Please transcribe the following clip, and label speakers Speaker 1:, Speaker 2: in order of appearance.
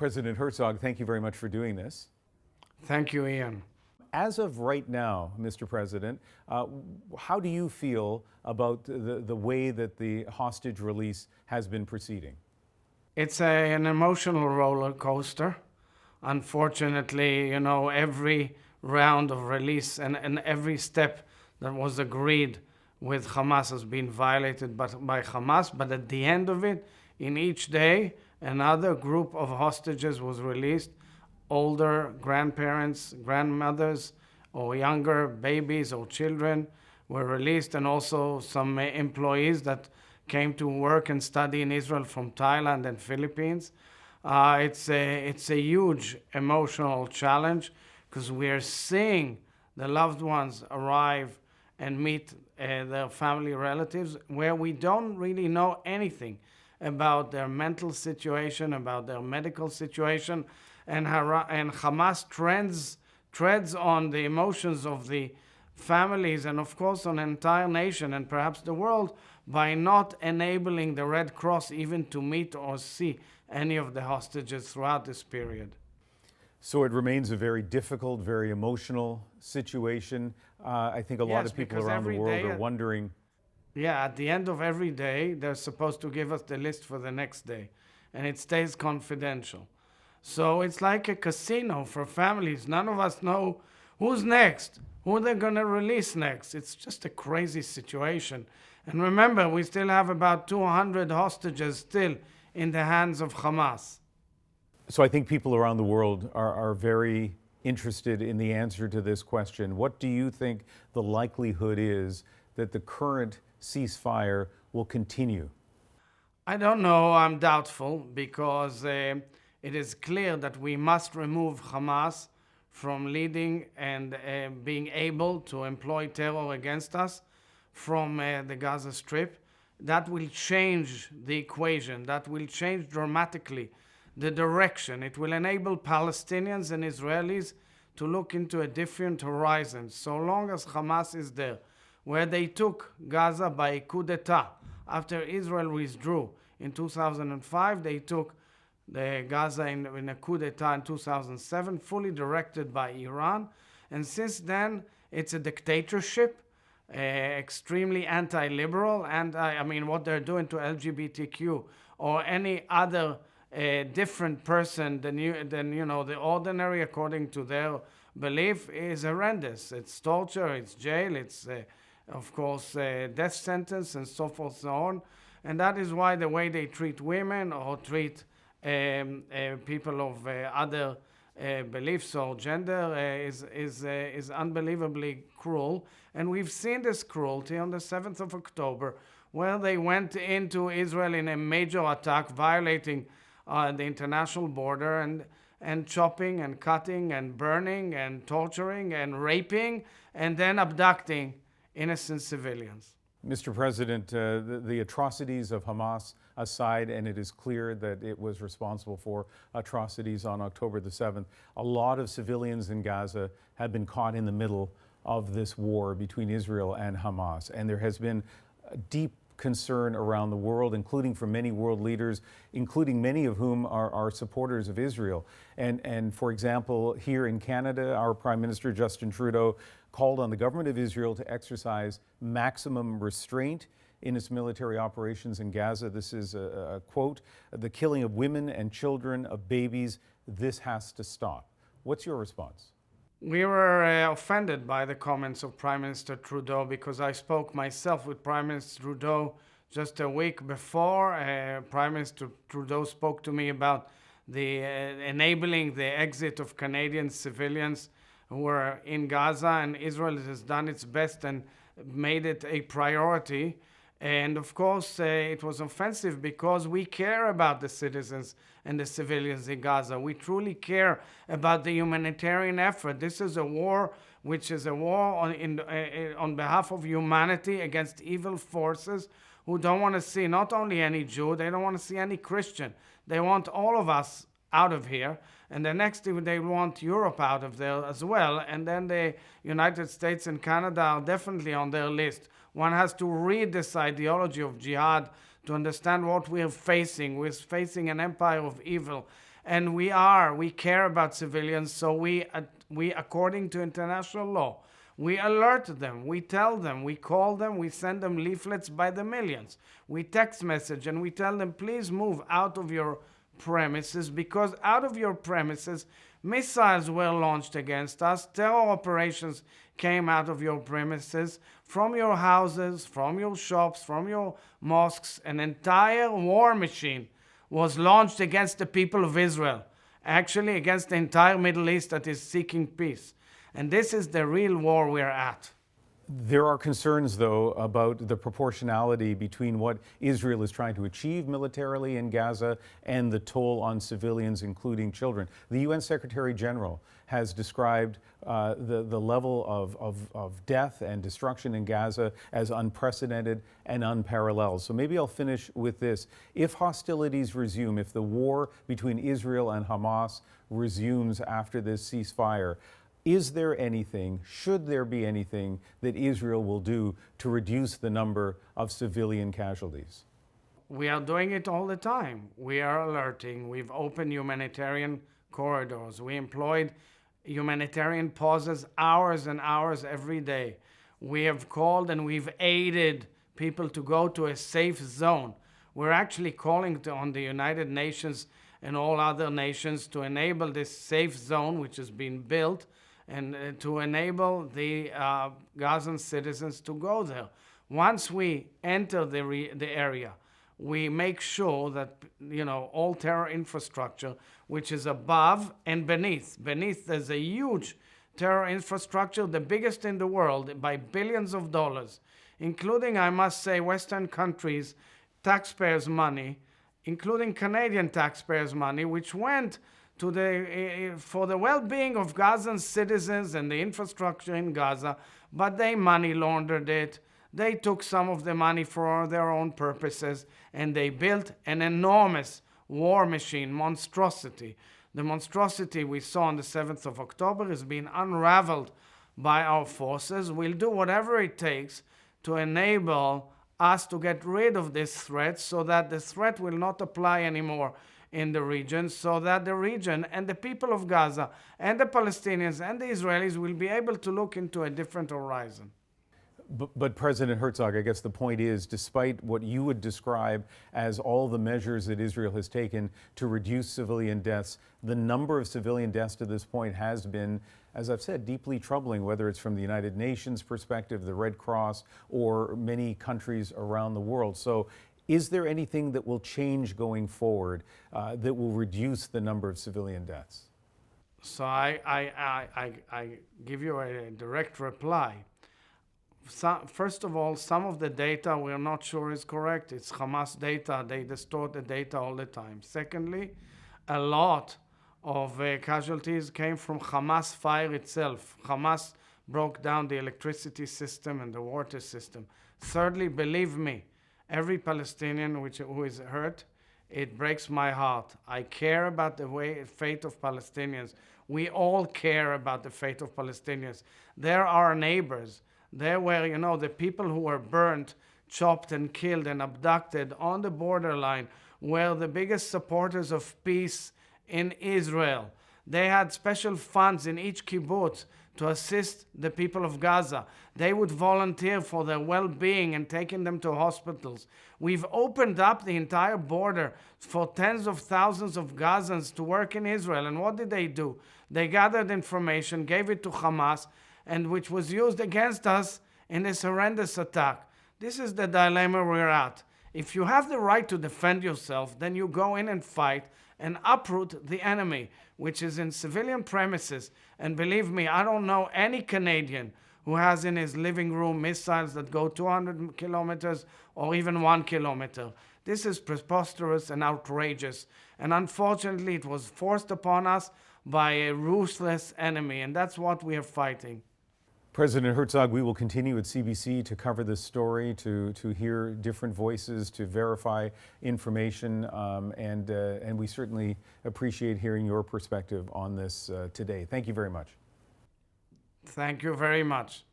Speaker 1: President Herzog, thank you very much for doing this.
Speaker 2: Thank you, Ian.
Speaker 1: As of right now, Mr. President, how do you feel about the way that the hostage release has been proceeding?
Speaker 2: It's an emotional roller coaster. Unfortunately, every round of release and every step that was agreed with Hamas has been violated by Hamas. But at the end of it, in each day, another group of hostages was released. Older grandparents, grandmothers, or younger babies or children were released, and also some employees that came to work and study in Israel from Thailand and Philippines. It's a huge emotional challenge because we are seeing the loved ones arrive and meet their family relatives where we don't really know anything about their mental situation, about their medical situation, and Hamas treads on the emotions of the families and of course on the entire nation and perhaps the world by not enabling the Red Cross even to meet or see any of the hostages throughout this period.
Speaker 1: So it remains a very difficult, very emotional situation. I think a lot of people around the world are wondering.
Speaker 2: Yeah, at the end of every day, they're supposed to give us the list for the next day, and it stays confidential. So it's like a casino for families. None of us know who's next, who they're going to release next. It's just a crazy situation. And remember, we still have about 200 hostages still in the hands of Hamas.
Speaker 1: So I think people around the world are very interested in the answer to this question. What do you think the likelihood is that the current ceasefire will continue?
Speaker 2: I don't know. I'm doubtful because it is clear that we must remove Hamas from leading and being able to employ terror against us from the Gaza Strip. That will change the equation. That will change dramatically the direction. It will enable Palestinians and Israelis to look into a different horizon. So long as Hamas is there, where they took Gaza by a coup d'etat. After Israel withdrew in 2005, they took the Gaza in a coup d'etat in 2007, fully directed by Iran. And since then, it's a dictatorship, extremely anti-liberal, and what they're doing to LGBTQ or any other different person than the ordinary, according to their belief, is horrendous. It's torture, it's jail, it's of course death sentence, and so forth and so on. And that is why the way they treat women or treat people of other beliefs or gender is unbelievably cruel. And we've seen this cruelty on the 7th of October, where they went into Israel in a major attack, violating the international border and chopping and cutting and burning and torturing and raping and then abducting innocent civilians.
Speaker 1: Mr. President, the atrocities of Hamas aside, and it is clear that it was responsible for atrocities on October the 7th, a lot of civilians in Gaza have been caught in the middle of this war between Israel and Hamas. And there has been a deep concern around the world, including from many world leaders, including many of whom are supporters of Israel. And for example, here in Canada, our Prime Minister, Justin Trudeau, called on the government of Israel to exercise maximum restraint in its military operations in Gaza. This is a quote, "The killing of women and children, of babies, this has to stop." What's your response?
Speaker 2: We were offended by the comments of Prime Minister Trudeau because I spoke myself with Prime Minister Trudeau just a week before. Prime Minister Trudeau spoke to me about the enabling the exit of Canadian civilians who were in Gaza, and Israel has done its best and made it a priority. And of course, it was offensive because we care about the citizens and the civilians in Gaza. We truly care about the humanitarian effort. This is a war which is a war on behalf of humanity against evil forces who don't want to see not only any Jew, they don't want to see any Christian. They want all of us out of here. And the next thing, they want Europe out of there as well. And then the United States and Canada are definitely on their list. One has to read this ideology of jihad to understand what we are facing. We're facing an empire of evil. And we care about civilians, so we, according to international law, we alert them, we tell them, we call them, we send them leaflets by the millions. We text message and we tell them, please move out of your premises, because out of your premises, missiles were launched against us, terror operations came out of your premises, from your houses, from your shops, from your mosques. An entire war machine was launched against the people of Israel, actually against the entire Middle East that is seeking peace. And this is the real war we're at.
Speaker 1: There are concerns, though, about the proportionality between what Israel is trying to achieve militarily in Gaza and the toll on civilians, including children. The UN Secretary General has described the level of death and destruction in Gaza as unprecedented and unparalleled. So maybe I'll finish with this. If hostilities resume, if the war between Israel and Hamas resumes after this ceasefire, is there anything, should there be anything, that Israel will do to reduce the number of civilian casualties?
Speaker 2: We are doing it all the time. We are alerting. We've opened humanitarian corridors. We employed humanitarian pauses hours and hours every day. We have called and we've aided people to go to a safe zone. We're actually calling on the United Nations and all other nations to enable this safe zone, which has been built, and to enable the Gazan citizens to go there. Once we enter the area, we make sure that, all terror infrastructure, which is above and beneath. Beneath, there's a huge terror infrastructure, the biggest in the world, by billions of dollars, including, I must say, Western countries' taxpayers' money, including Canadian taxpayers' money, which went for the well-being of Gazan citizens and the infrastructure in Gaza, but they money laundered it. They took some of the money for their own purposes, and they built an enormous war machine, monstrosity. The monstrosity we saw on the 7th of October is being unraveled by our forces. We'll do whatever it takes to enable us to get rid of this threat so that the threat will not apply anymore in the region, so that the region and the people of Gaza and the Palestinians and the Israelis will be able to look into a different horizon.
Speaker 1: But President Herzog, I guess the point is, despite what you would describe as all the measures that Israel has taken to reduce civilian deaths, the number of civilian deaths to this point has been, as I've said, deeply troubling, whether it's from the United Nations perspective, the Red Cross, or many countries around the world. So is there anything that will change going forward that will reduce the number of civilian deaths?
Speaker 2: So I give you a direct reply. First of all, some of the data we're not sure is correct. It's Hamas data. They distort the data all the time. Secondly, a lot of casualties came from Hamas fire itself. Hamas broke down the electricity system and the water system. Thirdly, believe me, every Palestinian who is hurt, it breaks my heart. I care about the fate of Palestinians. We all care about the fate of Palestinians. They're our neighbors. They're where, the people who were burnt, chopped and killed and abducted on the borderline were the biggest supporters of peace in Israel. They had special funds in each kibbutz to assist the people of Gaza. They would volunteer for their well-being and taking them to hospitals. We've opened up the entire border for tens of thousands of Gazans to work in Israel. And what did they do? They gathered information, gave it to Hamas, and which was used against us in this horrendous attack. This is the dilemma we're at. If you have the right to defend yourself, then you go in and fight and uproot the enemy, which is in civilian premises. And believe me, I don't know any Canadian who has in his living room missiles that go 200 kilometers or even 1 kilometer. This is preposterous and outrageous. And unfortunately, it was forced upon us by a ruthless enemy, and that's what we are fighting.
Speaker 1: President Herzog, we will continue at CBC to cover this story, to hear different voices, to verify information, and we certainly appreciate hearing your perspective on this today. Thank you very much.
Speaker 2: Thank you very much.